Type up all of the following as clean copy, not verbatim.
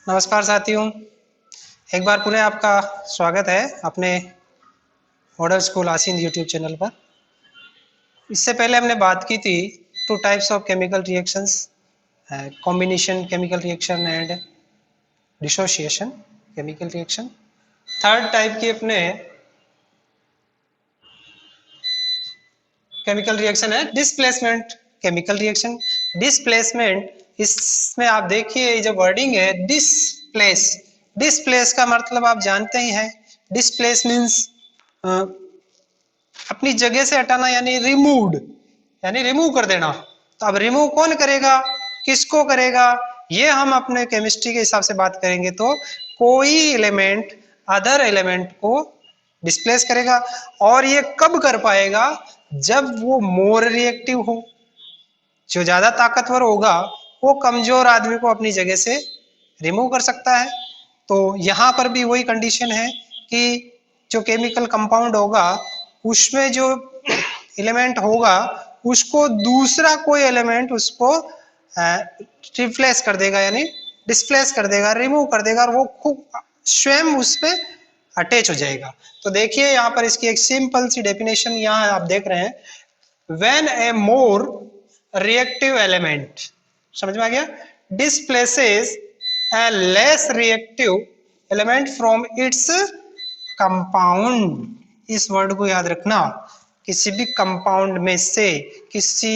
नमस्कार साथियों, एक बार पुनः आपका स्वागत है अपने मॉडल स्कूल आसीन यूट्यूब चैनल पर। इससे पहले हमने बात की थी two types of chemical reactions, combination chemical reaction and dissociation chemical reaction. Third type की अपने केमिकल रिएक्शन है डिस्प्लेसमेंट केमिकल रिएक्शन। डिस्प्लेसमेंट, इसमें आप देखिए जो वर्डिंग है डिस्प्लेस, डिस्प्लेस का मतलब आप जानते ही हैं। डिस्प्लेस मीन्स अपनी जगह से हटाना, यानी रिमूव्ड, यानी रिमूव कर देना। तो अब रिमूव कौन करेगा, किसको करेगा, ये हम अपने केमिस्ट्री के हिसाब से बात करेंगे। तो कोई एलिमेंट अदर एलिमेंट को डिस्प्लेस करेगा, और ये कब कर पाएगा, जब वो मोर रिएक्टिव हो। जो ज्यादा ताकतवर होगा वो कमजोर आदमी को अपनी जगह से रिमूव कर सकता है। तो यहाँ पर भी वही कंडीशन है कि जो केमिकल कंपाउंड होगा उसमें जो एलिमेंट होगा उसको दूसरा कोई एलिमेंट उसको रिप्लेस कर देगा, यानी डिस्प्लेस कर देगा, रिमूव कर देगा, और वो खुद स्वयं उस पर अटैच हो जाएगा। तो देखिए यहाँ पर इसकी एक सिंपल सी डेफिनेशन यहाँ आप देख रहे हैं, when a more reactive element, समझ में आ गया, displaces A less reactive element from its compound. इस वर्ड को याद रखना, किसी भी कंपाउंड में से किसी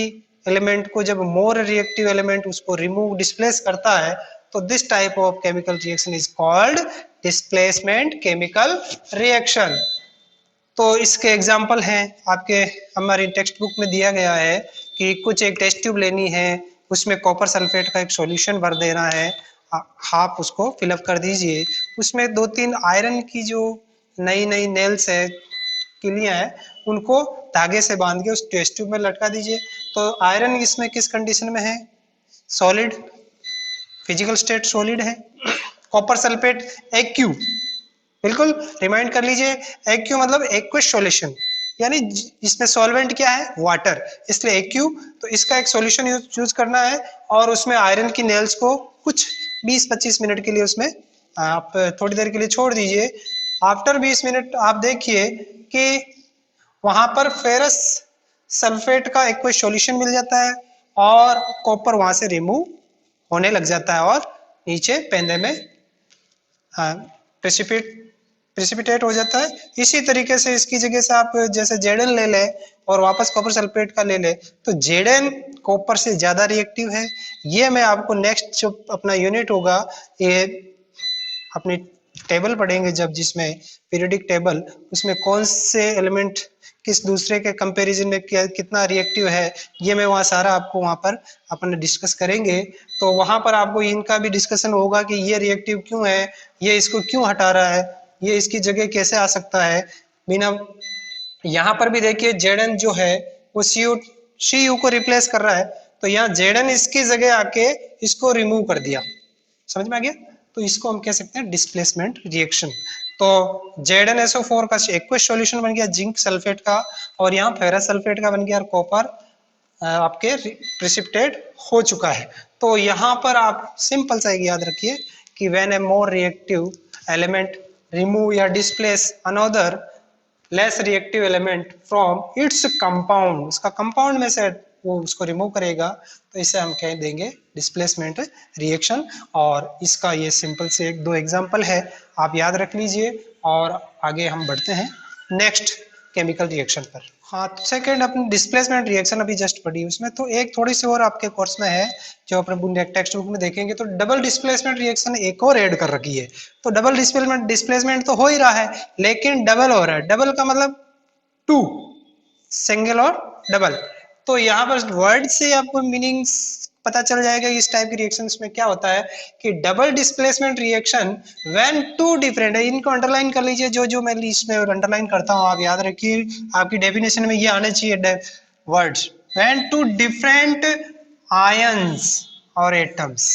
एलिमेंट को जब मोर रिएक्टिव एलिमेंट उसको रिमूव डिस्प्लेस करता है तो this type of chemical reaction is called displacement chemical reaction. तो इसके एग्जाम्पल हैं आपके हमारी टेक्स्ट बुक में दिया गया है कि कुछ एक टेस्ट ट्यूब लेनी है, उसमें कॉपर सल्फेट का एक सॉल्यूशन भर देना है, हाफ उसको फिलअप कर दीजिए, उसमें 2-3 आयरन की जो नई नई नेल्स है, किलियां है, उनको धागे से बांध के उस टेस्ट ट्यूब में लटका दीजिए। तो आयरन इसमें किस कंडीशन में है, सॉलिड, फिजिकल स्टेट सॉलिड है। कॉपर सल्फेट एक्यू, बिल्कुल रिमाइंड कर लीजिए, एक्यू मतलब एक्विस सॉल्यूशन, यानी इसमें सॉल्वेंट क्या है, वाटर, इसलिए एक्यू। तो इसका एक सॉल्यूशन यूज करना है, और उसमें आयरन की नेल्स को कुछ 20-25 मिनट के लिए उसमें आप थोड़ी देर के लिए छोड़ दीजिए। आफ्टर 20 मिनट आप देखिए कि वहां पर फेरस सल्फेट का एक्विस सॉल्यूशन मिल जाता है, और कॉपर वहां से रिमूव होने लग जाता है, और नीचे पेंदे में प्रेसिपिटेट हो जाता है। इसी तरीके से इसकी जगह से आप जैसे जेडन ले ले और वापस कॉपर सल्फेट का ले ले, तो जेडन कॉपर से ज्यादा रिएक्टिव है। ये मैं आपको नेक्स्ट जो अपना यूनिट होगा, ये अपनी टेबल पढ़ेंगे जब, जिसमें पीरियोडिक टेबल, उसमें कौन से एलिमेंट किस दूसरे के कंपैरिजन में कितना रिएक्टिव है, ये मैं वहाँ सारा आपको वहाँ पर अपन डिस्कस करेंगे। तो वहाँ पर आपको इनका भी डिस्कशन होगा कि ये रिएक्टिव क्यों है, ये इसको क्यों हटा रहा है, ये इसकी जगह कैसे आ सकता है बिना। यहाँ पर भी देखिए जेडन जो है वो सी यू को रिप्लेस कर रहा है, तो यहाँ जेडन इसकी जगह आके इसको रिमूव कर दिया, समझ में आ गया। तो इसको हम कह सकते हैं डिस्प्लेसमेंट रिएक्शन। तो ZnSO4 का एक्वस सॉल्यूशन बन गया जिंक सल्फेट का, और यहाँ फेरस सल्फेट का बन गया, और कॉपर आपके प्रेसिपिटेट हो चुका है। तो यहाँ पर आप सिंपल सा एक याद रखिए कि when a more reactive element remove या displace another less reactive element from its compound, उसका कंपाउंड में से वो उसको रिमूव करेगा, तो इसे हम कह देंगे डिस्प्लेसमेंट रिएक्शन। और इसका ये सिंपल से 1-2 एग्जांपल है, आप याद रख लीजिए, और आगे हम बढ़ते हैं नेक्स्ट केमिकल रिएक्शन पर। हाँ, तो सेकेंड अपनी डिस्प्लेसमेंट रिएक्शन अभी जस्ट पढ़ी, उसमें तो एक थोड़ी सी और आपके कोर्स में है जो अपने टेक्स्ट बुक में देखेंगे, तो डबल डिस्प्लेसमेंट रिएक्शन एक और ऐड कर रखी है। तो डबल डिस्प्लेसमेंट तो हो ही रहा है, लेकिन डबल हो रहा है। डबल का मतलब 2, सिंगल और डबल। तो यहाँ पर वर्ड से आपको मीनिंग पता चल जाएगा इस टाइप की रिएक्शंस में क्या होता है कि double displacement reaction when two different है। इनको अंडरलाइन कर लीजिए, जो जो मैं इसमें अंडरलाइन करता हूँ आप याद रखिए, आपकी डेफिनेशन में ये आने चाहिए words, when two different ions और एटम्स।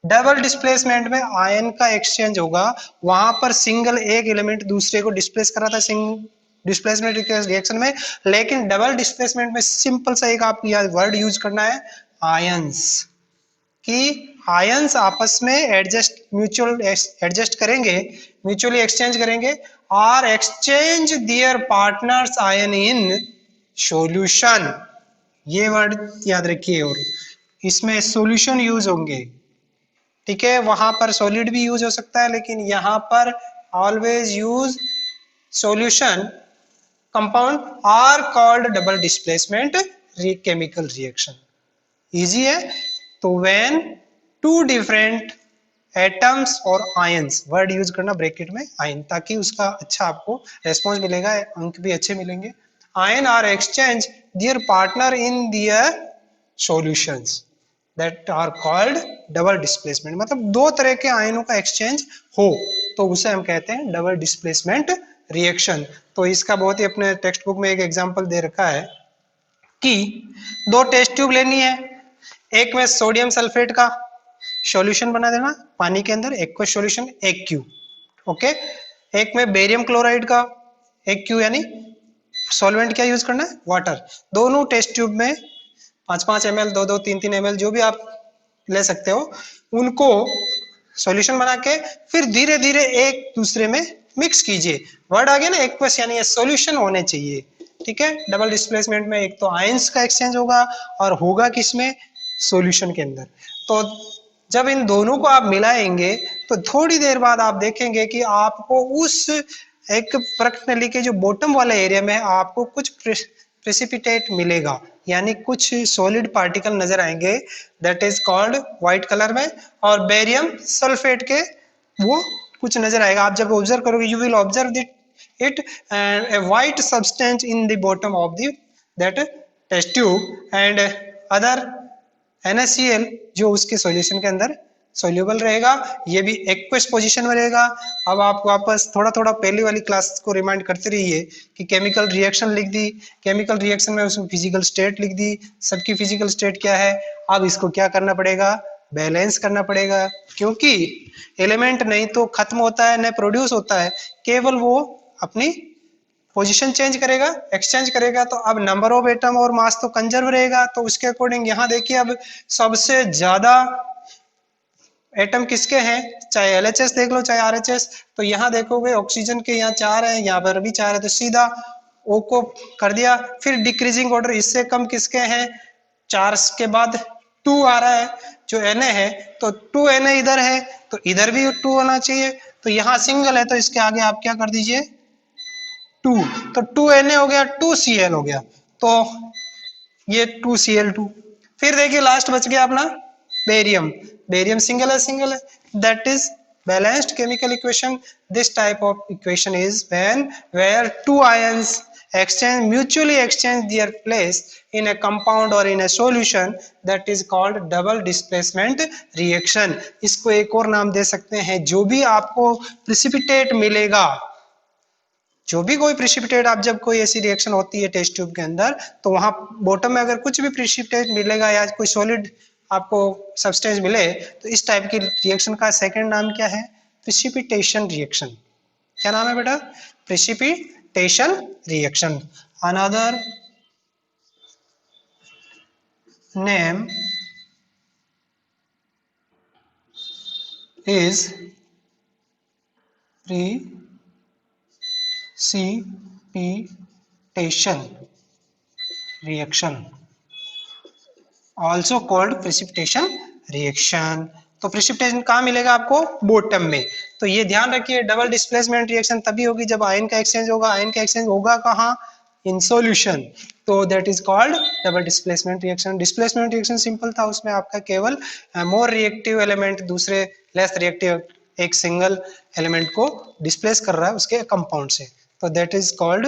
डबल डिस्प्लेसमेंट में आयन का एक्सचेंज होगा, वहां पर सिंगल एक एलिमेंट दूसरे को डिस्प्लेस कर रहा था डिस्प्लेसमेंट रिएक्शन में, लेकिन डबल डिस्प्लेसमेंट में सिंपल सा एक आप वर्ड यूज करना है, आयंस, कि आयंस आपस में एडजस्ट करेंगे, म्यूचुअली एक्सचेंज करेंगे, और exchange there partners ion in solution. ये वर्ड याद रखिए, और इसमें सॉल्यूशन यूज होंगे, ठीक है। वहां पर सॉलिड भी यूज हो सकता है, लेकिन यहां पर always use solution. Compound are called double displacement chemical reaction. Easy है। तो व्हेन टू डिफरेंट एटम्स और आयंस, वर्ड यूज करना ब्रैकेट में आयन, ताकि उसका अच्छा आपको रेस्पॉन्स मिलेगा, अंक भी अच्छे मिलेंगे। Ion are exchange their partner in their solutions that are called double displacement. मतलब दो तरह के आयनों का एक्सचेंज हो तो उसे हम कहते हैं डबल डिस्प्लेसमेंट रिएक्शन। तो इसका बहुत ही अपने टेक्स्ट बुक में एक एग्जांपल दे रखा है कि दो टेस्ट ट्यूब लेनी है, एक में सोडियम सल्फेट का सॉल्यूशन बना देना पानी के अंदर, एक को सॉल्यूशन एक क्यू, ओके। एक में बेरियम क्लोराइड का एक क्यू, यानी सॉल्वेंट क्या यूज करना है, वाटर। दोनों टेस्ट ट्यूब में 5-5 ml, 2-2, 3-3 ml जो भी आप ले सकते हो, उनको सॉल्यूशन बना के फिर धीरे धीरे एक दूसरे में मिक्स कीजिए। वर्ड आ गया ना एक्वस, यानी ये सॉल्यूशन होने चाहिए, ठीक है। डबल डिस्प्लेसमेंट में एक तो आयंस का एक्सचेंज होगा और होगा किसमें, सॉल्यूशन के अंदर। तो जब इन दोनों को आप मिलाएंगे तो थोड़ी देर बाद आप देखेंगे कि आपको उस एक प्रश्नली के जो बॉटम वाले एरिया में आपको कुछ प्रेसिपिटेट मिलेगा, यानी कुछ सॉलिड पार्टिकल नजर आएंगे, that is called white colour में, और बेरियम सल्फेट के वो कुछ नजर आएगा। आप जब ऑब्जर्व करोगे, you will observe it and a white substance in the bottom of the that test tube and other NaCl जो उसके सॉल्यूशन के अंदर सोल्यूबल रहेगा, ये भी एक्वस पोजीशन में रहेगा। अब आप वापस थोड़ा थोड़ा पहली वाली क्लास को रिमाइंड करते रहिए कि केमिकल रिएक्शन लिख दी, केमिकल रिएक्शन में उसमें फिजिकल स्टेट लिख दी, सबकी फिजिकल स्टेट क्या है। अब इसको क्या करना पड़ेगा, बैलेंस करना पड़ेगा, क्योंकि एलिमेंट नहीं तो खत्म होता है, न प्रोड्यूस होता है, केवल वो अपनी पोजीशन चेंज करेगा, एक्सचेंज करेगा। तो अब नंबर ऑफ एटम और मास तो कंजर्व रहेगा, तो उसके अकॉर्डिंग यहाँ देखिए अब सबसे ज्यादा एटम किसके हैं, चाहे LHS देख लो चाहे RHS। तो यहाँ देखोगे ऑक्सीजन के यहाँ 4 है, यहाँ पर भी 4 है, तो सीधा O को कर दिया। फिर डिक्रीजिंग ऑर्डर, इससे कम किसके हैं, 4 के बाद 2 आ रहा है जो Na है, तो 2Na इधर है तो इधर भी 2 होना चाहिए। तो यहाँ सिंगल है तो इसके आगे आप क्या कर दीजिए 2, तो 2Na हो गया, 2Cl हो गया, तो ये 2Cl2। फिर देखिए लास्ट बच गया अपना बेरियम, बेरियम सिंगल है, that is balanced chemical equation. This type of equation is when where two ions mutually exchange their place in a compound or in a solution, that is called double displacement reaction। इसको एक और नाम दे सकते हैं, जो भी आपको precipitate मिलेगा, जो भी कोई प्रेसिपिटेट, आप जब कोई ऐसी रिएक्शन होती है टेस्ट ट्यूब के अंदर, तो वहां बॉटम में अगर कुछ भी प्रेसिपिटेट मिलेगा या कोई सॉलिड आपको सब्सटेंस मिले, तो इस टाइप की रिएक्शन का सेकंड नाम क्या है, प्रेसिपिटेशन रिएक्शन। क्या नाम है बेटा, precipitation reaction. Another name is precipitation reaction, also called precipitation reaction। तो प्रेसिपिटेशन कहाँ मिलेगा आपको, बॉटम में। तो ये ध्यान रखिए, डबल डिस्प्लेसमेंट रिएक्शन तभी होगी जब आयन का एक्सचेंज होगा। आयन का एक्सचेंज होगा कहाँ, इन सॉल्यूशन, तो that is called double displacement reaction. Displacement reaction simple था, उसमें आपका केवल मोर रिएक्टिव एलिमेंट दूसरे लेस रिएक्टिव एक सिंगल एलिमेंट को डिस्प्लेस कर रहा है उसके कंपाउंड से, तो that is called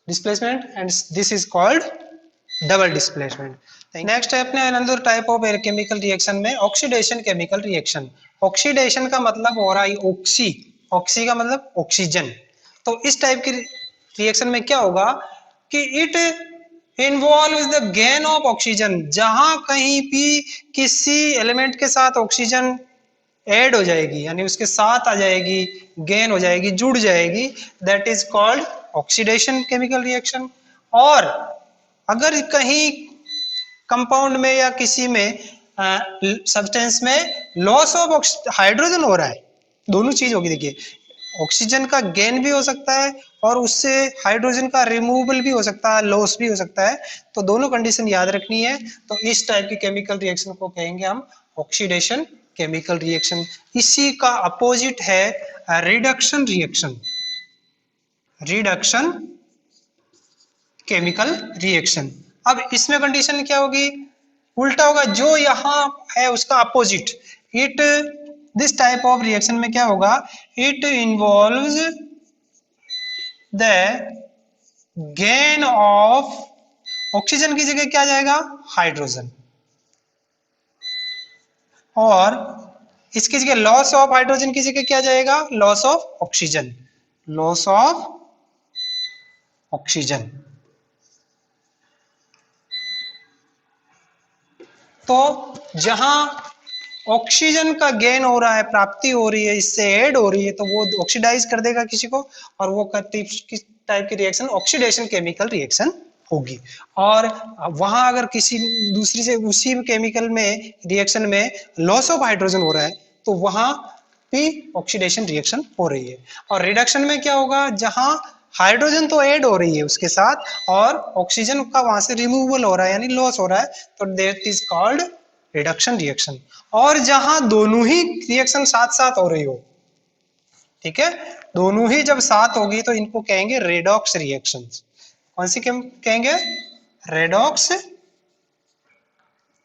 displacement and this is called double displacement. Next है अपने another type of chemical reaction में ऑक्सीडेशन केमिकल रिएक्शन। ऑक्सीडेशन का मतलब हो रहा है ऑक्सी, ऑक्सी का मतलब ऑक्सीजन। तो इस टाइप की रिएक्शन में क्या होगा कि it involve the gain of oxygen, जहां कहीं भी किसी एलिमेंट के साथ ऑक्सीजन ऐड हो जाएगी, यानी उसके साथ आ जाएगी, गेन हो जाएगी, जुड़ जाएगी, that is called oxidation chemical reaction. और अगर कहीं कंपाउंड में या किसी में सब्सटेंस में लॉस ऑफ हाइड्रोजन हो रहा है, दोनों चीज होगी। देखिए ऑक्सीजन का गेन भी हो सकता है और उससे हाइड्रोजन का रिमूवल भी हो सकता है, लॉस भी हो सकता है, तो दोनों कंडीशन याद रखनी है। तो इस टाइप की केमिकल रिएक्शन को कहेंगे हम ऑक्सीडेशन केमिकल रिएक्शन। इसी का अपोजिट है reduction reaction, reduction chemical reaction. अब इसमें कंडीशन क्या होगी, उल्टा होगा, जो यहां है उसका opposite. It this type of reaction में क्या होगा, it involves the gain of, oxygen की जगह क्या जाएगा, हाइड्रोजन, और इसकी जगह लॉस ऑफ हाइड्रोजन की जगह क्या जाएगा, loss of oxygen, loss of oxygen. तो जहां ऑक्सीजन का गेन हो रहा है, प्राप्ति हो रही है, इससे ऐड हो रही है, तो वो ऑक्सीडाइज कर देगा किसी को, और वो किस टाइप की रिएक्शन, ऑक्सीडेशन केमिकल रिएक्शन होगी। और वहां अगर किसी दूसरी से उसी केमिकल में रिएक्शन में लॉस ऑफ हाइड्रोजन हो रहा है, तो वहां भी ऑक्सीडेशन रिएक्शन हो रही है। और रिडक्शन में क्या होगा, जहां हाइड्रोजन तो ऐड हो रही है उसके साथ और ऑक्सीजन का वहां से रिमूवल हो रहा है यानी लॉस हो रहा है, तो that is called reduction reaction. और जहां दोनों ही रिएक्शन साथ साथ हो रही हो, ठीक है, दोनों ही जब साथ होगी तो इनको कहेंगे रेडॉक्स रिएक्शन। कौन सी कहेंगे, रेडॉक्स,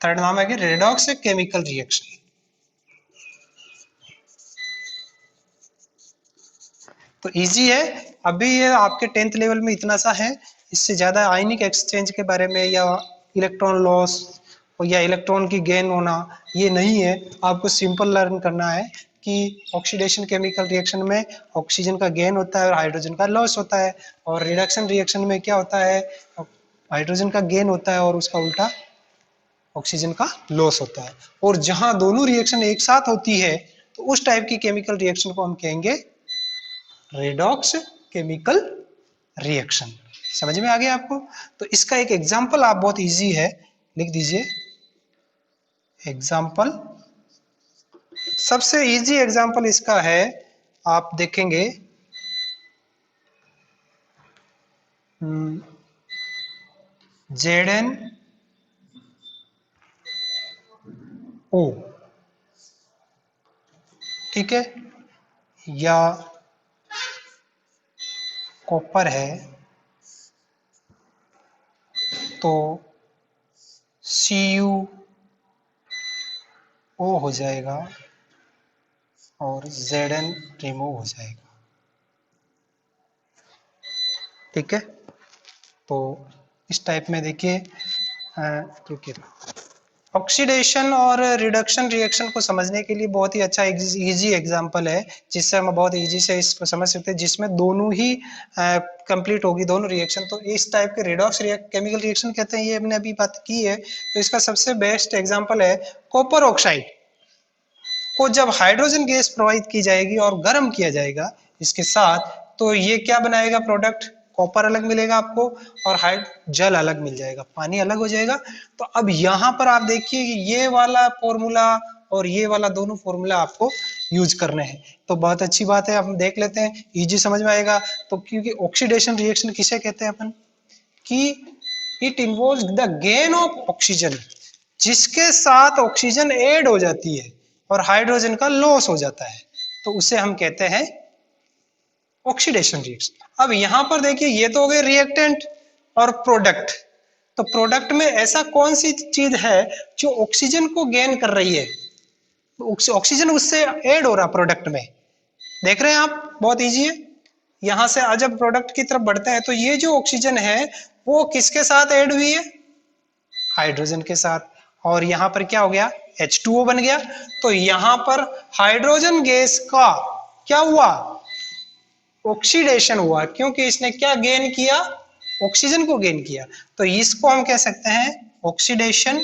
थर्ड नाम है रेडॉक्स केमिकल रिएक्शन। तो इजी है, अभी ये आपके 10th लेवल में इतना सा है, इससे ज्यादा आयनिक एक्सचेंज के बारे में या इलेक्ट्रॉन लॉस या इलेक्ट्रॉन की गेन होना ये नहीं है। आपको सिंपल लर्न करना है कि ऑक्सीडेशन केमिकल रिएक्शन में ऑक्सीजन का गेन होता है और हाइड्रोजन का लॉस होता है, और रिडक्शन रिएक्शन में क्या होता है, हाइड्रोजन का गेन होता है और उसका उल्टा ऑक्सीजन का लॉस होता है। और जहां दोनों रिएक्शन एक साथ होती है तो उस टाइप की केमिकल रिएक्शन को हम कहेंगे रेडॉक्स केमिकल रिएक्शन। समझ में आ गया आपको। तो इसका एक एग्जांपल आप बहुत इजी है, लिख दीजिए एग्जांपल। सबसे इजी एग्जांपल इसका है, आप देखेंगे ZnO, ठीक है, या कॉपर है तो CuO हो जाएगा और Zn रिमूव हो जाएगा, ठीक है। तो इस टाइप में देखिए, ऑक्सीडेशन और रिडक्शन रिएक्शन को समझने के लिए बहुत ही अच्छा इजी एग्जांपल है, जिससे हम बहुत इजी से इसको समझ सकते हैं, जिसमें दोनों ही कंप्लीट होगी, दोनों रिएक्शन। तो इस टाइप के रेडॉक्स केमिकल रिएक्शन कहते हैं, ये हमने अभी बात की है। तो इसका सबसे बेस्ट एग्जांपल है कॉपर ऑक्साइड को जब हाइड्रोजन गैस प्रोवाइड की जाएगी और गर्म किया जाएगा इसके साथ, तो ये क्या बनाएगा प्रोडक्ट, कॉपर अलग मिलेगा आपको और जल अलग मिल जाएगा, पानी अलग हो जाएगा। तो अब यहाँ पर आप देखिए कि ये वाला फॉर्मूला और ये वाला दोनों फॉर्मूला आपको यूज करने हैं। तो बहुत अच्छी बात है, हम देख लेते हैं, इजी समझ में आएगा। तो क्योंकि ऑक्सीडेशन रिएक्शन किसे कहते हैं अपन, कि it involves the gain of oxygen, जिसके साथ ऑक्सीजन ऐड हो जाती है और हाइड्रोजन का लॉस हो जाता है, तो उसे हम कहते हैं ऑक्सीडेशन रिएक्शन। अब यहां पर देखिए, ये तो हो गए रिएक्टेंट और प्रोडक्ट। तो प्रोडक्ट में ऐसा कौन सी चीज है जो ऑक्सीजन को गेन कर रही है, तो ऑक्सीजन उससे ऐड हो रहा प्रोडक्ट में, देख रहे हैं आप, बहुत इजी है। यहां से जब प्रोडक्ट की तरफ बढ़ते हैं तो ये जो ऑक्सीजन है वो किसके साथ ऐड हुई है, हाइड्रोजन के साथ, और यहां पर क्या हो गया, H2O बन गया। तो यहां पर हाइड्रोजन गैस का क्या हुआ, ऑक्सीडेशन हुआ, क्योंकि इसने क्या गेन किया, ऑक्सीजन को गेन किया। तो इसको हम कह सकते हैं ऑक्सीडेशन।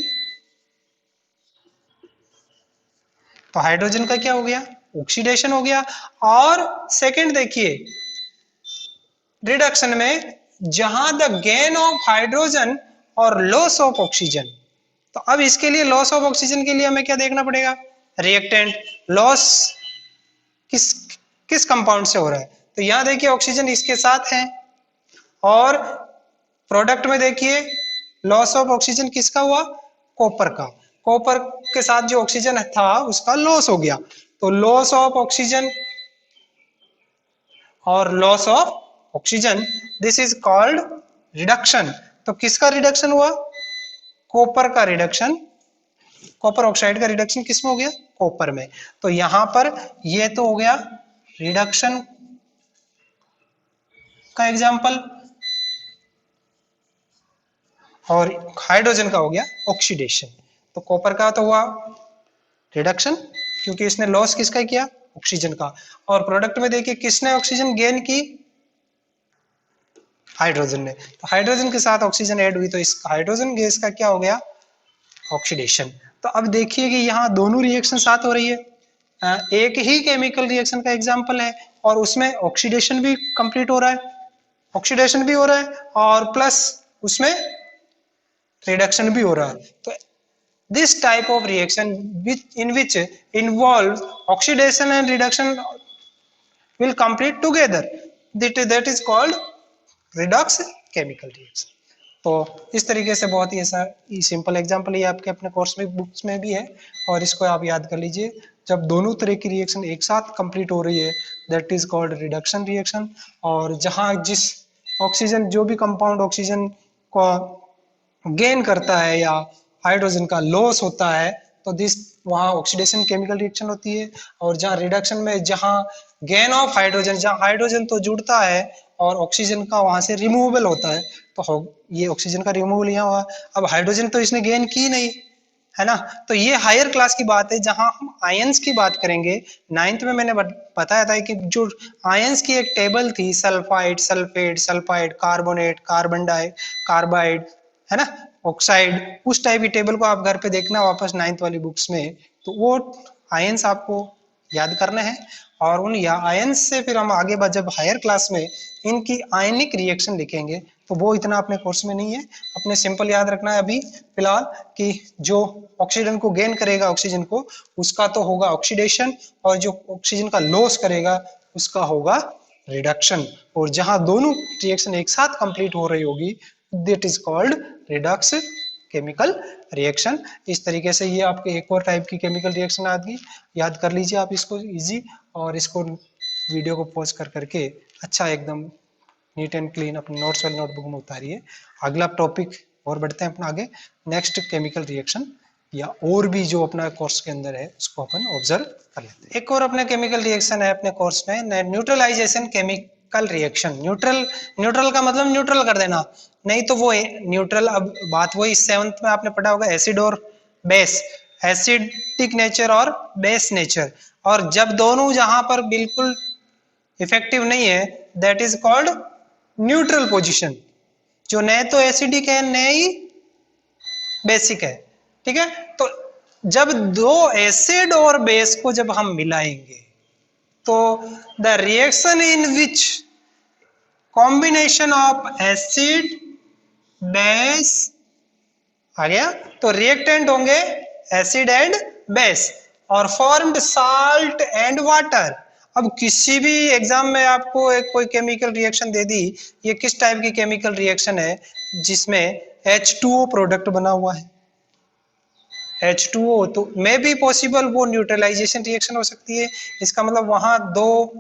तो हाइड्रोजन का क्या हो गया, ऑक्सीडेशन हो गया। और सेकंड देखिए, रिडक्शन में जहां द गेन ऑफ हाइड्रोजन और लॉस ऑफ ऑक्सीजन, तो अब इसके लिए लॉस ऑफ ऑक्सीजन के लिए हमें क्या देखना पड़ेगा, रिएक्टेंट लॉस किस किस कंपाउंड से हो रहा है। तो यहां देखिए ऑक्सीजन इसके साथ है और प्रोडक्ट में देखिए लॉस ऑफ ऑक्सीजन किसका हुआ, कॉपर का। कॉपर के साथ जो ऑक्सीजन था उसका लॉस हो गया, तो लॉस ऑफ ऑक्सीजन और loss of oxygen this is called reduction. तो किसका रिडक्शन हुआ, कॉपर का रिडक्शन, कॉपर ऑक्साइड का रिडक्शन किसमें हो गया, कॉपर में। तो यहां पर ये तो हो गया रिडक्शन का एग्जाम्पल, और हाइड्रोजन का हो गया ऑक्सीडेशन। तो कॉपर का तो हुआ रिडक्शन क्योंकि इसने लॉस किसका किया, ऑक्सीजन का, और प्रोडक्ट में देखिए किसने ऑक्सीजन गेन की, हाइड्रोजन ने। तो हाइड्रोजन के साथ ऑक्सीजन ऐड हुई तो इस हाइड्रोजन गैस का क्या हो गया, ऑक्सीडेशन। तो अब देखिए कि यहाँ दोनों रिएक्शन साथ हो रही है, एक ही केमिकल रिएक्शन का एग्जांपल है और उसमें ऑक्सीडेशन भी कंप्लीट हो रहा है, ऑक्सीडेशन भी हो रहा है और प्लस उसमें रिडक्शन भी हो रहा है। तो this type of reaction in which involves oxidation and reduction will complete together, that is called redox chemical reaction। तो इस तरीके से बहुत ही ऐसा सिंपल एग्जांपल ये आपके अपने कोर्स में बुक्स में भी है और इसको आप याद कर लीजिए। जब दोनों तरह की रिएक्शन एक साथ कंप्लीट हो रही है that is called reduction reaction, और जहां जिस ऑक्सीजन जो भी कंपाउंड ऑक्सीजन को गेन करता है या हाइड्रोजन का लॉस होता है तो दिस वहाँ ऑक्सीडेशन केमिकल रिएक्शन होती है। और जहाँ रिडक्शन में जहाँ गेन ऑफ हाइड्रोजन, जहाँ हाइड्रोजन तो जुड़ता है और ऑक्सीजन का वहां से रिमूवल होता है, तो ये ऑक्सीजन का रिमूवल यहाँ हुआ। अब हाइड्रोजन तो इसने गेन की नहीं है ना, तो ये हायर क्लास की बात है। जहां हम आयंस की बात करेंगे, 9th में मैंने बताया था कि जो आयंस की एक टेबल थी, sulphide, sulphate, sulphide, carbonate, carbon di, carbide, है ना, ऑक्साइड, उस टाइप की टेबल को आप घर पे देखना वापस 9th वाली बुक्स में, तो वो आयंस आपको याद करना है। और उन या आयंस से फिर हम आगे जब हायर क्लास में इनकी आयनिक रिएक्शन लिखेंगे तो वो इतना अपने कोर्स में नहीं है। अपने सिंपल याद रखना है अभी फिलहाल कि जो ऑक्सीजन को गेन करेगा ऑक्सीजन को, उसका तो होगा ऑक्सीडेशन, और जो ऑक्सीजन का लॉस करेगा उसका होगा रिडक्शन। और जहां दोनों रिएक्शन एक साथ कंप्लीट हो रही होगी that is called Redux chemical reaction. इस तरीके से ये आपके एक और टाइप की केमिकल रिएक्शन आ गई, याद कर लीजिए आप इसको इजी, और इसको वीडियो को पॉज कर करके अच्छा एकदम नीट एंड क्लीन अपनी नोट्स वाली नोटबुक में उतारिए। अगला टॉपिक और बढ़ते हैं अपना आगे, नेक्स्ट केमिकल रिएक्शन या और भी जो अपना कोर्स के अंदर है उसको अपन ऑब्जर्व कर लेते हैं। एक और अपने केमिकल रिएक्शन है अपने कोर्स में, neutralisation chemical reaction. Neutral, neutral का मतलब न्यूट्रल कर देना, नहीं तो वो न्यूट्रल, अब बात वही 7th में आपने पढ़ा होगा एसिड और बेस, एसिडिक नेचर और बेस नेचर, और जब दोनों जहां पर बिल्कुल इफेक्टिव नहीं है that is called neutral position, जो न तो एसिडिक है न ही बेसिक है, ठीक है। तो जब दो एसिड और बेस को जब हम मिलाएंगे तो the reaction in which combination of acid base आ गया, तो रिएक्टेंट होंगे एसिड एंड बेस और फॉर्म्ड साल्ट एंड वाटर। अब किसी भी एग्जाम में आपको एक कोई केमिकल रिएक्शन दे दी, ये किस टाइप की केमिकल रिएक्शन है जिसमें H2O प्रोडक्ट बना हुआ है, H2O, तो मे भी पॉसिबल वो न्यूट्रलाइजेशन रिएक्शन हो सकती है। इसका मतलब वहां दो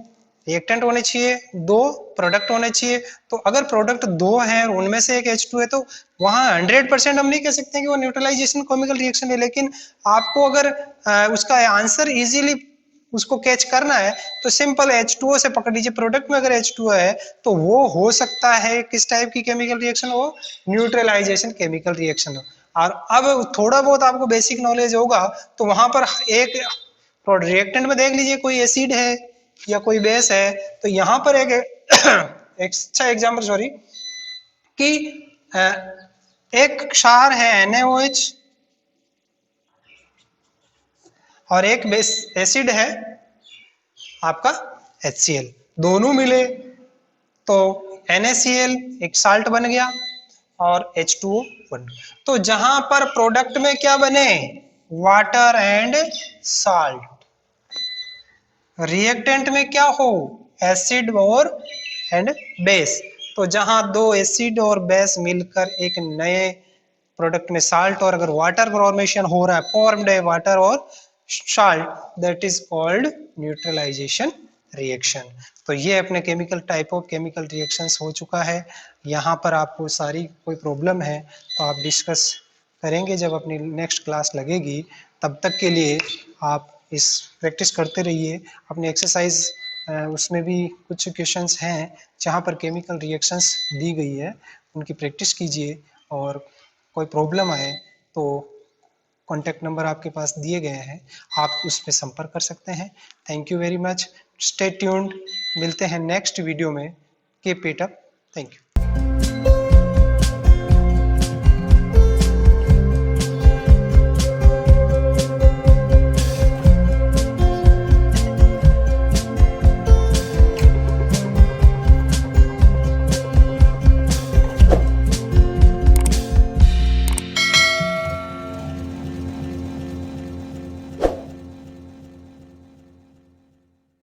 रिएक्टेंट होने चाहिए, दो प्रोडक्ट होने चाहिए। तो अगर प्रोडक्ट दो हैं और उनमें से एक H2 है तो वहां 100% हम नहीं कह सकते कि वो न्यूट्रलाइजेशन केमिकल रिएक्शन है, लेकिन आपको अगर उसका आंसर इजीली उसको कैच करना है तो सिंपल H2O से पकड़ लीजिए। प्रोडक्ट में अगर H2O है तो वो हो सकता है किस टाइप की केमिकल रिएक्शन हो, न्यूट्रलाइजेशन केमिकल रिएक्शन हो। और अब थोड़ा बहुत आपको बेसिक नॉलेज होगा तो वहां पर एक रिएक्टेंट में देख लीजिए कोई एसिड है या कोई बेस है, तो यहां पर एक अच्छा एग्जांपल सॉरी कि एक क्षार है NaOH और एक बेस एसिड है आपका HCl, दोनों मिले तो NaCl एक साल्ट बन गया और H2O1। तो जहां पर प्रोडक्ट में क्या बने, वाटर एंड साल्ट, रिएक्टेंट में क्या हो, एसिड और एंड बेस, तो जहां दो एसिड और बेस मिलकर एक नए प्रोडक्ट में साल्ट और अगर वाटर फॉर्मेशन हो रहा है, फॉर्म्ड है वाटर और salt, that is called neutralisation reaction. तो ये अपने chemical type of chemical reactions हो चुका है। यहाँ पर आपको सारी कोई प्रॉब्लम है तो आप डिस्कस करेंगे जब अपनी नेक्स्ट क्लास लगेगी। तब तक के लिए आप इस प्रैक्टिस करते रहिए। अपने एक्सरसाइज उसमें भी कुछ क्वेश्चंस हैं जहाँ पर केमिकल रिएक्शंस दी गई है, उनकी प्रैक्टिस कीजिए। और कोई प्रॉब्लम आए तो कॉन्टैक्ट नंबर आपके पास दिए गए हैं, आप उस पर संपर्क कर सकते हैं। Thank you very much, stay tuned, मिलते हैं नेक्स्ट वीडियो में। Keep it up, thank you.